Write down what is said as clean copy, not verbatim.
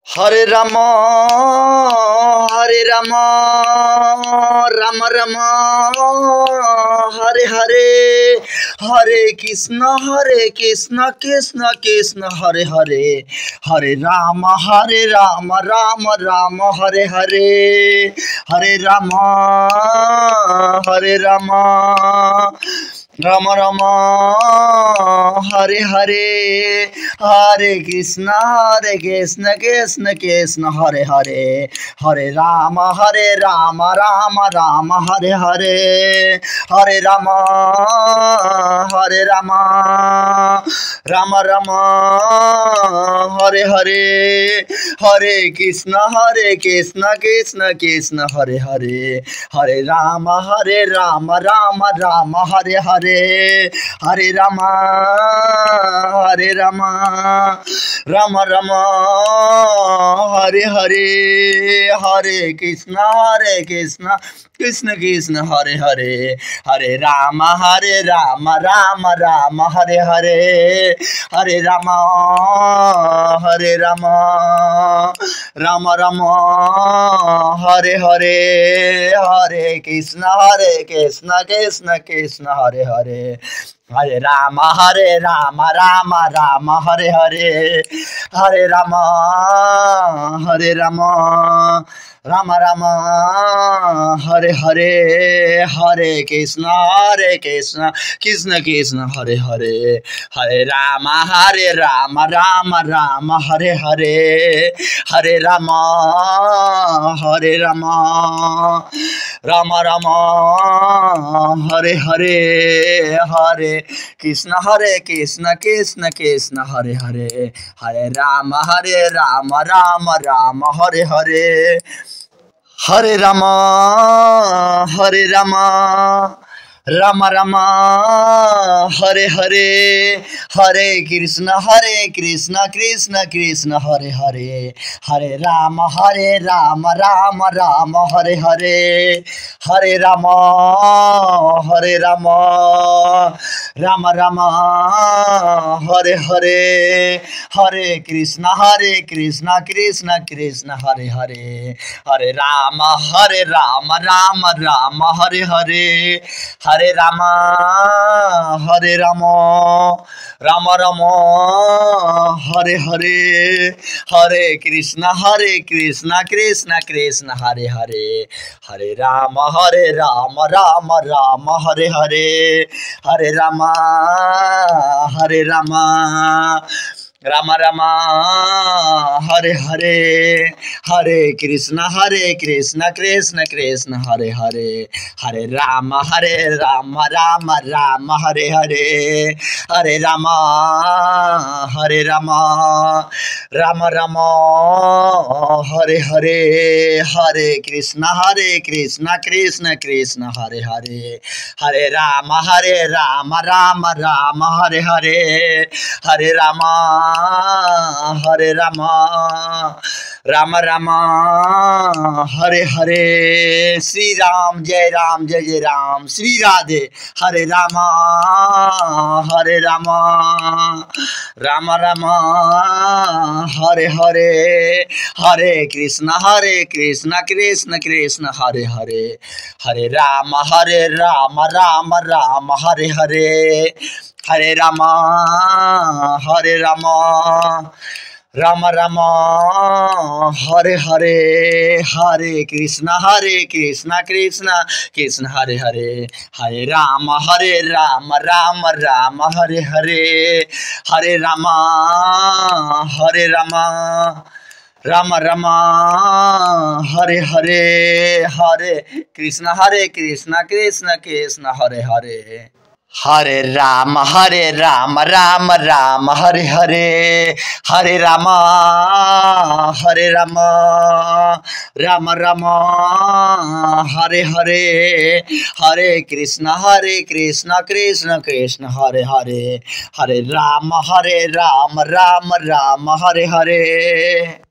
Hare Ram Ram Ram Hare Hare, Hare Krishna Krishna Krishna Hare Hare, Hare Ram Ram Ram Hare Hare, Hare Ram Ram Ram Hare Hare, Hare Krishna Krishna Krishna Hare Hare, Hare Ram Ram Ram Hare Hare, Hare Ram Ram Ram Hare Hare, Hare Krishna Krishna Krishna Hare Hare, Hare Ram Ram Ram Hare Hare, Hare Ram Ram Ram Hare Hare, Hare Krishna Krishna Krishna Hare Hare, Hare Ram Ram Ram Hare Hare, Hare Ram Ram Ram Hare Hare, Hare Krishna Krishna Krishna Hare Hare, Hare Ram Ram Hare Hare, Hare Ram Ram Ram Hare Hare, Hare Krishna Krishna Krishna Hare Hare, Hare Ram Ram Hare Hare, Hare Ram Ram Hare Hare, Hare Krishna Krishna Krishna Hare Hare, Hare Ram Ram Hare Hare, Hare Ram Ram Ram Hare Hare, Hare Krishna Krishna Krishna Hare Hare, Hare Ram Ram Hare Hare, Hare Ram Ram Ram Hare Hare, Hare Krishna Krishna Krishna Hare Hare, Hare Ram Ram Hare Hare, Hare Ram Ram Ram Hare Hare, Hare Krishna Krishna Krishna Hare Hare, Hare Ram Ram Hare Hare, Hare Ram Ram Ram Hare Hare, Hare Krishna Krishna Krishna Hare Hare, Hare Ram Ram Hare Hare, Hare Ram Ram Ram Hare Hare, Hare Krishna Krishna Krishna Hare Hare, Hare Ram Ram Hare Hare, Hare Ram Ram Hare Hare, Shri Ram Jai Ram, Shri Radhe, Hare Ram Ram Hare Hare, Hare Krishna Krishna Krishna Hare Hare, Hare Ram Ram Hare Hare, Hare Ram Ram Hare Hare, Hare Krishna Krishna Krishna Hare Hare, Hare Ram Ram Hare Hare, Hare Ram Ram Hare Hare, Hare Krishna Krishna Krishna Hare Hare, Hare Ram Ram Hare Hare, Hare Ram Ram Hare Hare, Hare Krishna Krishna Krishna Hare Hare, Hare Ram Ram Hare Hare.